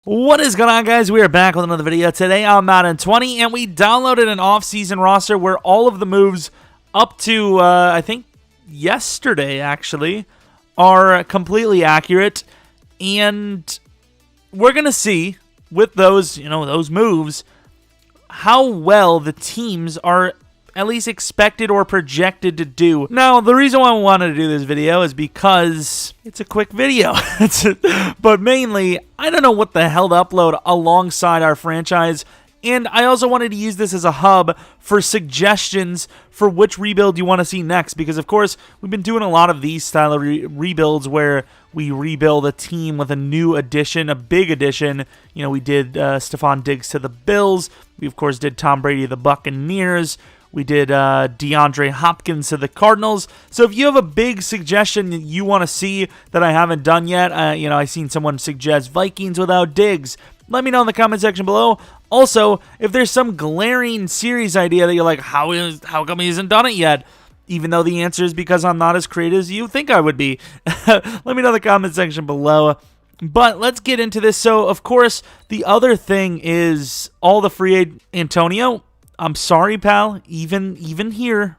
What is going on, guys? We are back with another video today on Madden 20, and we downloaded an off-season roster where all of the moves up to, I think, yesterday, actually, are completely accurate, and we're going to see, with those, those moves, how well the teams are at least expected or projected to do. Now, the reason why I wanted to do this video is because it's a quick video. But mainly, I don't know what the hell to upload alongside our franchise, and I also wanted to use this as a hub for suggestions for which rebuild you want to see next, because of course, we've been doing a lot of these style of rebuilds where we rebuild a team with a new addition, a big addition. We did Stephon Diggs to the Bills. We, of course, did Tom Brady to the Buccaneers. We did DeAndre Hopkins to the Cardinals. So if you have a big suggestion that you want to see that I haven't done yet, I seen someone suggest Vikings without Diggs. Let me know in the comment section below. Also, if there's some glaring series idea that you're like, how come he hasn't done it yet? Even though the answer is because I'm not as creative as you think I would be. Let me know in the comment section below. But let's get into this. So, of course, the other thing is all the free agent. Antonio, I'm sorry, pal. Even here,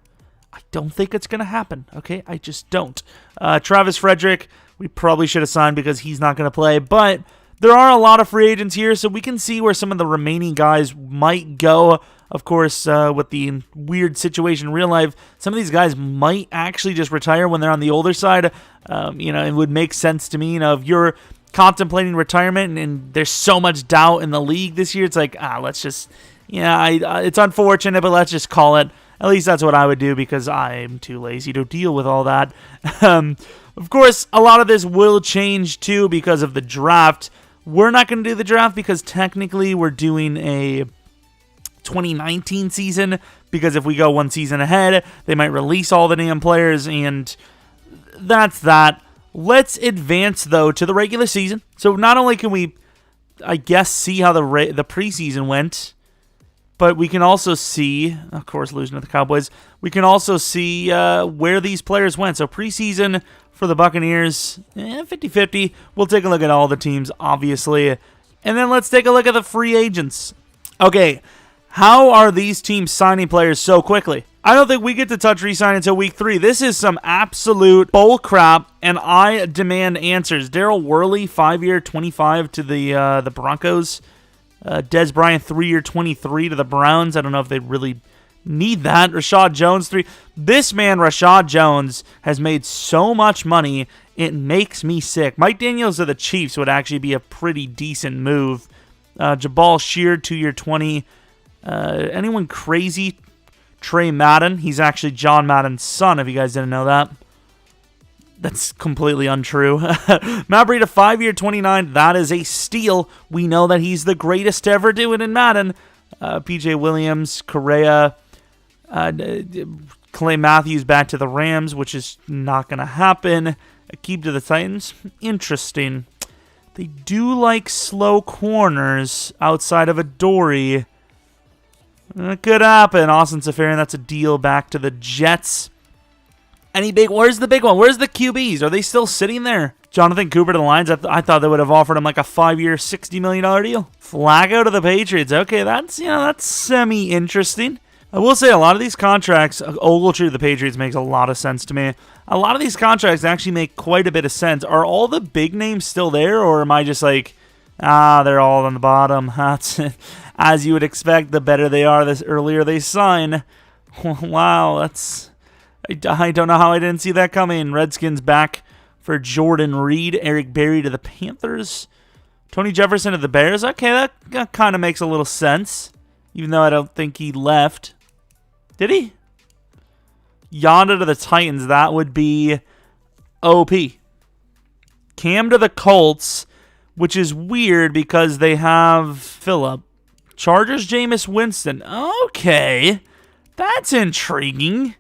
I don't think it's going to happen, okay? I just don't. Travis Frederick, we probably should have signed because he's not going to play. But there are a lot of free agents here, so we can see where some of the remaining guys might go. Of course, with the weird situation in real life, some of these guys might actually just retire when they're on the older side. It would make sense to me. If you're contemplating retirement and there's so much doubt in the league this year, it's like, let's just... it's unfortunate, but let's just call it. At least that's what I would do because I'm too lazy to deal with all that. Of course, a lot of this will change too because of the draft. We're not going to do the draft because technically we're doing a 2019 season, because if we go one season ahead, they might release all the damn players, and that's that. Let's advance, though, to the regular season. So not only can we, I guess, see how the preseason went, but we can also see, of course, losing to the Cowboys, we can also see where these players went. So preseason for the Buccaneers, 50-50. We'll take a look at all the teams, obviously. And then let's take a look at the free agents. Okay, how are these teams signing players so quickly? I don't think we get to touch re-sign until week 3. This is some absolute bull crap, and I demand answers. Daryl Worley, 5-year, 25 to the Broncos. Dez Bryant, 3-year, 23 to the Browns. I don't know if they really need that. Rashad Jones, 3. This man, Rashad Jones, has made so much money, it makes me sick. Mike Daniels of the Chiefs would actually be a pretty decent move. Jabal Sheard, 2-year, 20. Anyone crazy? Trey Madden. He's actually John Madden's son, if you guys didn't know that. That's completely untrue. Matt Breida, 5-year, 29. That is a steal. We know that he's the greatest to ever do it in Madden. PJ Williams, Correa, Clay Matthews back to the Rams, which is not going to happen. Keep to the Titans. Interesting. They do like slow corners outside of Adoree. It could happen. Austin Safarian, that's a deal back to the Jets. Where's the big one? Where's the QBs? Are they still sitting there? Jonathan Cooper to the Lions. I thought they would have offered him like a 5-year, $60 million deal. Flacco to the Patriots. Okay, that's semi-interesting. I will say a lot of these contracts, Ogletree to the Patriots makes a lot of sense to me. A lot of these contracts actually make quite a bit of sense. Are all the big names still there, or am I just like, they're all on the bottom? As you would expect, the better they are, the earlier they sign. Wow, I don't know how I didn't see that coming. Redskins back for Jordan Reed. Eric Berry to the Panthers. Tony Jefferson to the Bears. Okay, that kind of makes a little sense, even though I don't think he left. Did he? Yonda to the Titans. That would be OP. Cam to the Colts, which is weird because they have Phillip. Chargers, Jameis Winston. Okay, that's intriguing.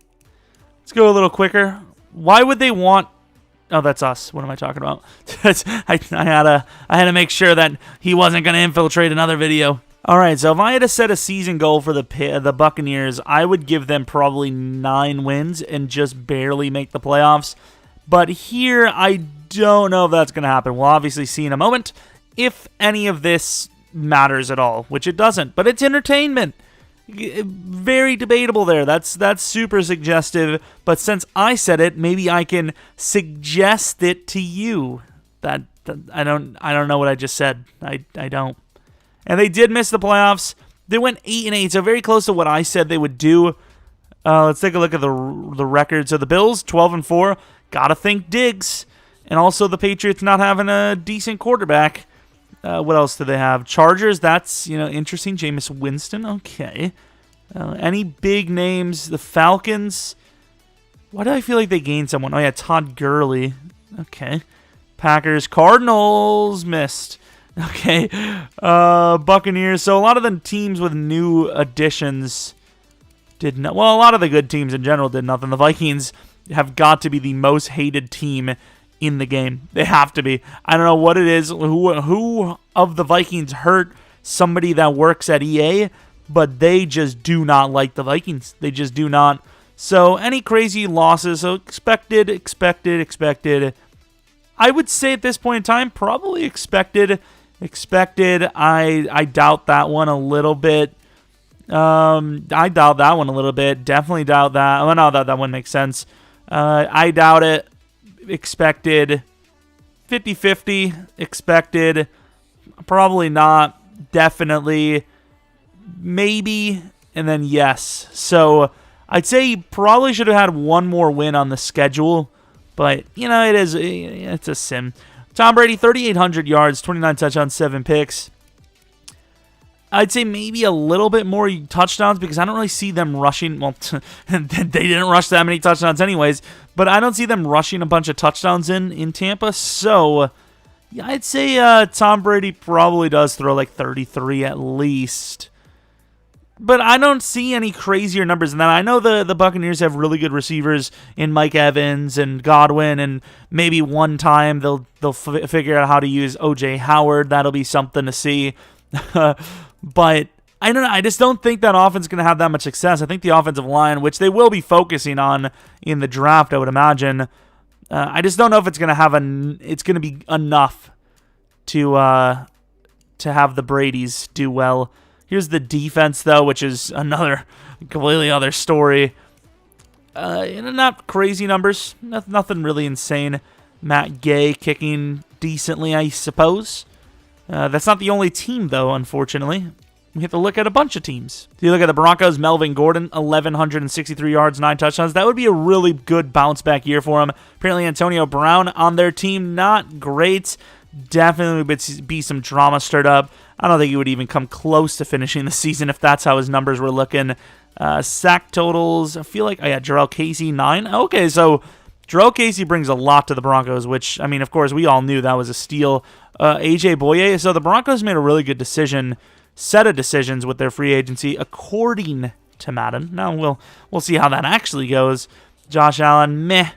Let's go a little quicker. Why would they want... Oh, that's us. What am I talking about? I had to make sure that he wasn't going to infiltrate another video. All right, so if I had to set a season goal for the Buccaneers, I would give them probably 9 wins and just barely make the playoffs. But here, I don't know if that's going to happen. We'll obviously see in a moment. if any of this matters at all, which it doesn't, but it's entertainment. Very debatable there. That's super suggestive, but since I said it, maybe I can suggest it to you. That I don't know what I just said. I don't. And they did miss the playoffs. They went 8-8, so very close to what I said they would do. Let's take a look at the record. So the Bills 12-4. Gotta think Diggs, and also the Patriots not having a decent quarterback. What else do they have? Chargers, that's, interesting. Jameis Winston, okay. Any big names? The Falcons. Why do I feel like they gained someone? Oh, yeah, Todd Gurley. Okay. Packers, Cardinals, missed. Okay. Buccaneers. So a lot of the teams with new additions did not. Well, a lot of the good teams in general did nothing. The Vikings have got to be the most hated team in the game. They have to be. I don't know what it is. Who of the Vikings hurt somebody that works at EA, but they just do not like the Vikings. They just do not. So any crazy losses? So expected. I would say at this point in time, probably expected. I doubt that one a little bit. I doubt that one a little bit. Definitely doubt that. Oh no, that one makes sense. I doubt it. Expected. 50-50. Expected. Probably not. Definitely. Maybe. And then yes. So I'd say he probably should have had one more win on the schedule. But, it's a sim. Tom Brady, 3,800 yards, 29 touchdowns, 7 picks. I'd say maybe a little bit more touchdowns because I don't really see them rushing. Well, they didn't rush that many touchdowns anyways, but I don't see them rushing a bunch of touchdowns in Tampa. So, yeah, I'd say Tom Brady probably does throw like 33 at least. But I don't see any crazier numbers than that. I know the Buccaneers have really good receivers in Mike Evans and Godwin, and maybe one time they'll figure out how to use O.J. Howard. That'll be something to see. But I don't know. I just don't think that offense is going to have that much success. I think the offensive line, which they will be focusing on in the draft, I would imagine. I just don't know if it's going to it's going to be enough to have the Bradys do well. Here's the defense, though, which is another completely other story. Not crazy numbers. Nothing really insane. Matt Gay kicking decently, I suppose. That's not the only team, though, unfortunately. We have to look at a bunch of teams. If you look at the Broncos, Melvin Gordon, 1,163 yards, 9 touchdowns. That would be a really good bounce-back year for him. Apparently, Antonio Brown on their team, not great. Definitely would be some drama stirred up. I don't think he would even come close to finishing the season if that's how his numbers were looking. Sack totals, I feel like, Jarrell Casey, 9. Okay, so Jarrell Casey brings a lot to the Broncos, which, of course, we all knew that was a steal. AJ Boye, so the Broncos made a really good set of decisions with their free agency, according to Madden. Now, we'll see how that actually goes. Josh Allen, meh.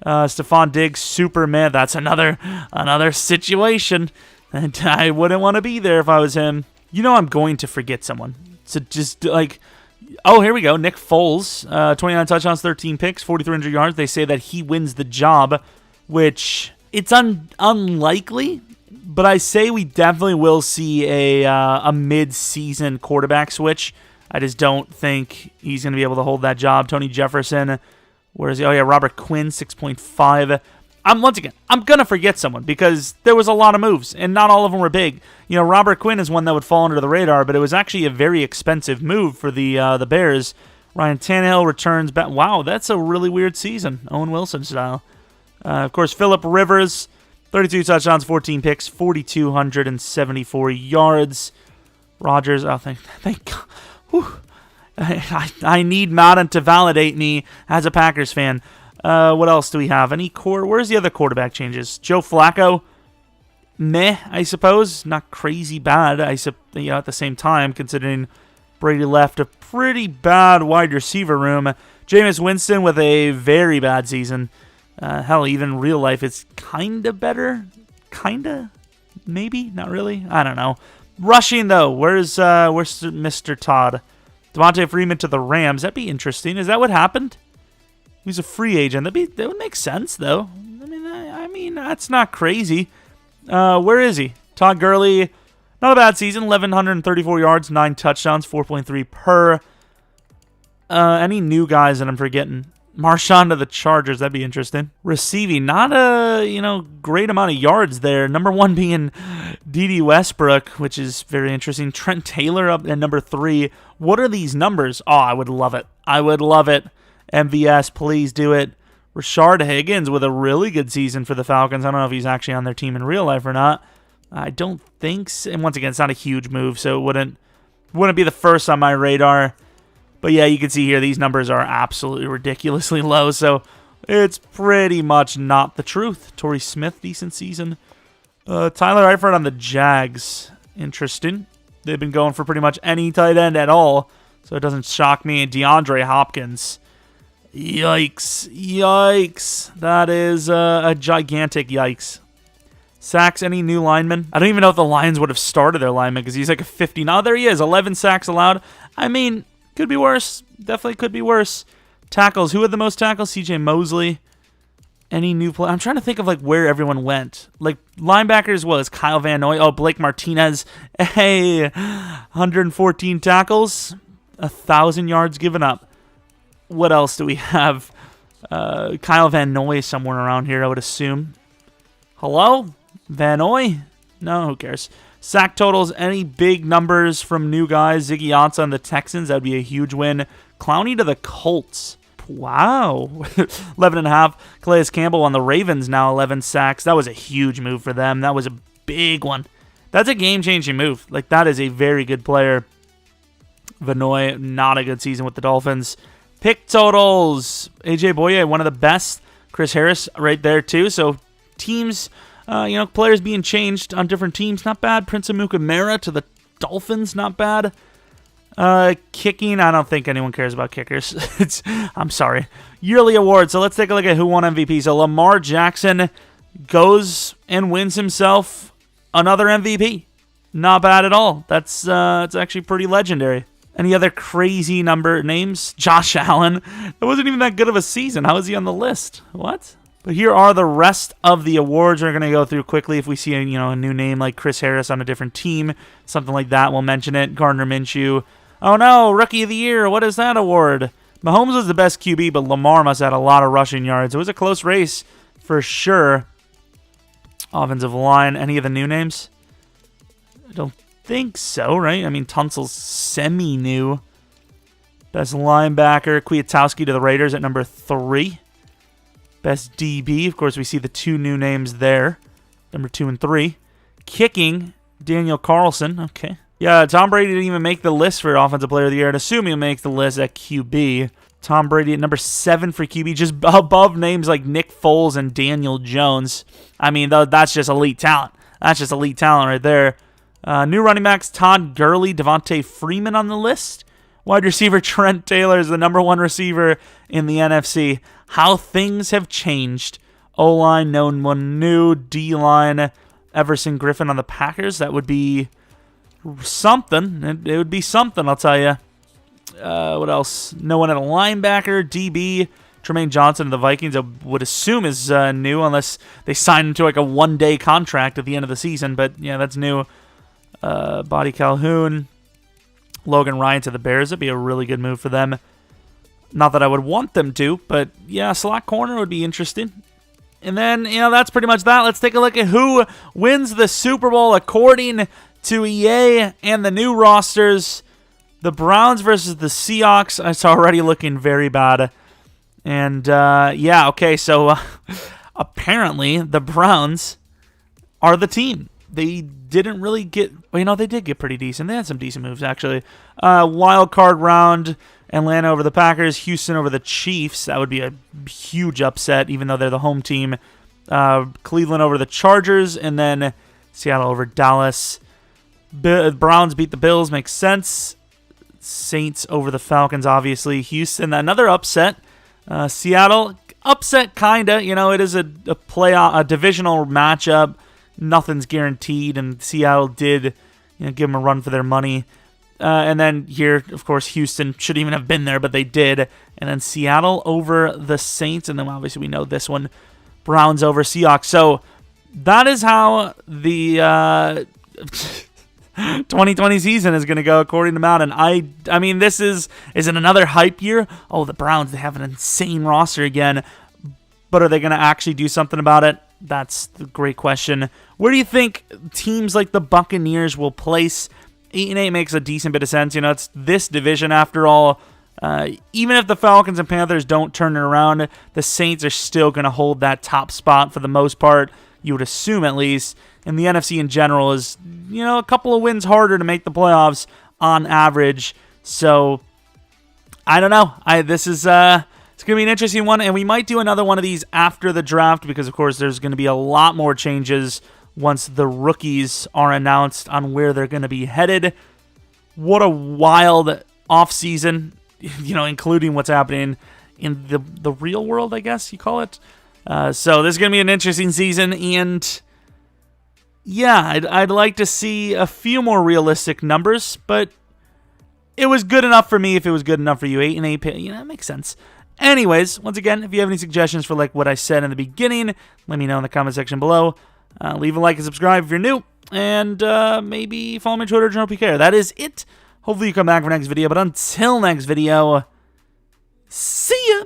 Stephon Diggs, super meh. That's another situation. And I wouldn't want to be there if I was him. I'm going to forget someone. So just here we go. Nick Foles, 29 touchdowns, 13 picks, 4,300 yards. They say that he wins the job, which it's unlikely. But I say we definitely will see a mid-season quarterback switch. I just don't think he's going to be able to hold that job. Tony Jefferson, where is he? Oh, yeah, Robert Quinn, 6.5. I'm going to forget someone because there was a lot of moves, and not all of them were big. Robert Quinn is one that would fall under the radar, but it was actually a very expensive move for the Bears. Ryan Tannehill returns back. Wow, that's a really weird season, Owen Wilson style. Of course, Phillip Rivers, 32 touchdowns, 14 picks, 4,274 yards. Rodgers, thank God. Whew. I need Madden to validate me as a Packers fan. What else do we have? Where's the other quarterback changes? Joe Flacco, meh, I suppose. Not crazy bad, at the same time, considering Brady left a pretty bad wide receiver room. Jameis Winston with a very bad season. Hell, even real life, it's kind of better. Kinda? Maybe? Not really? I don't know. Rushing, though. Where's Mr. Todd? Devontae Freeman to the Rams. That'd be interesting. Is that what happened? He's a free agent. That would make sense, though. I mean, that's not crazy. Where is he? Todd Gurley, not a bad season. 1,134 yards, 9 touchdowns, 4.3 per. Any new guys that I'm forgetting? Marshawn to the Chargers, that'd be interesting. Receiving, not a great amount of yards there. Number 1 being D.D. Westbrook, which is very interesting. Trent Taylor up at number 3. What are these numbers? Oh, I would love it. I would love it. MVS, please do it. Rashard Higgins with a really good season for the Falcons. I don't know if he's actually on their team in real life or not. I don't think so. And once again, it's not a huge move, so it wouldn't be the first on my radar. But yeah, you can see here these numbers are absolutely ridiculously low, so it's pretty much not the truth. Torrey Smith, decent season. Tyler Eifert on the Jags, interesting. They've been going for pretty much any tight end at all, so it doesn't shock me. And DeAndre Hopkins, yikes, yikes. That is a gigantic yikes. Sacks, any new linemen? I don't even know if the Lions would have started their lineman because he's like a 50. Now there he is, 11 sacks allowed. I mean, could be worse. Definitely could be worse. Tackles. Who had the most tackles? CJ Mosley. Any new play? I'm trying to think of like where everyone went. Like linebackers was Kyle Van Noy. Oh, Blake Martinez. Hey, 114 tackles. 1,000 yards given up. What else do we have? Kyle Van Noy somewhere around here, I would assume. Hello? Van Noy? No, who cares? Sack totals, any big numbers from new guys? Ziggy Ansah on the Texans, that would be a huge win. Clowney to the Colts. Wow. 11.5. Calais Campbell on the Ravens now, 11 sacks. That was a huge move for them. That was a big one. That's a game-changing move. Like, that is a very good player. Vanoy, not a good season with the Dolphins. Pick totals. AJ Boye, one of the best. Chris Harris right there, too. So, teams... players being changed on different teams, not bad. Prince Amukamara to the Dolphins, not bad. Kicking, I don't think anyone cares about kickers. I'm sorry. Yearly award. So let's take a look at who won MVP. So Lamar Jackson goes and wins himself another MVP. Not bad at all. That's actually pretty legendary. Any other crazy number names? Josh Allen. It wasn't even that good of a season. How is he on the list? What? But here are the rest of the awards we're going to go through quickly. If we see a new name like Chris Harris on a different team, something like that, we'll mention it. Gardner Minshew. Oh no, Rookie of the Year. What is that award? Mahomes was the best QB, but Lamar must have had a lot of rushing yards. It was a close race for sure. Offensive line. Any of the new names? I don't think so, right? I mean, Tunsil's semi-new. Best linebacker. Kwiatkowski to the Raiders at number 3. Best DB, of course, we see the 2 new names there. Number 2 and 3. Kicking, Daniel Carlson. Okay. Yeah, Tom Brady didn't even make the list for Offensive Player of the Year. I'd assume he'll make the list at QB. Tom Brady at number 7 for QB, just above names like Nick Foles and Daniel Jones. I mean, that's just elite talent. That's just elite talent right there. New running backs, Todd Gurley, Devontae Freeman on the list. Wide receiver Trent Taylor is the number 1 receiver in the NFC. How things have changed. O-line, no one new. D-line, Everson Griffin on the Packers. That would be something. It would be something, I'll tell you. What else? No one at a linebacker. DB, Tremaine Johnson of the Vikings, I would assume is new, unless they sign him to like a one-day contract at the end of the season. But yeah, that's new. Body Calhoun. Logan Ryan to the Bears. That'd be a really good move for them. Not that I would want them to, but yeah, slot corner would be interesting. And then, that's pretty much that. Let's take a look at who wins the Super Bowl according to EA and the new rosters. The Browns versus the Seahawks. It's already looking very bad. And, okay, so apparently the Browns are the team. They didn't really get... Well, they did get pretty decent. They had some decent moves, actually. Wild card round, Atlanta over the Packers, Houston over the Chiefs. That would be a huge upset, even though they're the home team. Cleveland over the Chargers, and then Seattle over Dallas. Browns beat the Bills, makes sense. Saints over the Falcons, obviously. Houston, another upset. Seattle, upset, kinda. It is a divisional matchup. Nothing's guaranteed, and Seattle did give them a run for their money. And then here, of course, Houston shouldn't even have been there, but they did. And then Seattle over the Saints, and then obviously we know this one, Browns over Seahawks. So that is how the 2020 season is going to go according to Madden. I mean, is it another hype year? Oh, the Browns, they have an insane roster again, but are they going to actually do something about it? That's the great question. Where do you think teams like the Buccaneers will place? 8-8 makes a decent bit of sense. You know, it's this division after all. Even if the Falcons and Panthers don't turn it around, the Saints are still going to hold that top spot for the most part, you would assume at least. And the NFC in general is, you know, a couple of wins harder to make the playoffs on average. So, I don't know. This is it's going to be an interesting one, and we might do another one of these after the draft because, of course, there's going to be a lot more changes once the rookies are announced on where they're going to be headed. What a wild offseason, you know, including what's happening in the real world, I guess you call it. So this is going to be an interesting season, and yeah, I'd like to see a few more realistic numbers, but it was good enough for me if it was good enough for you. 8-8, you know, that makes sense. Anyways, once again, if you have any suggestions for like what I said in the beginning, let me know in the comment section below. Leave a like and subscribe if you're new, and maybe follow me on Twitter, Jeromepkr. That is it. Hopefully you come back for next video, but until next video, see ya!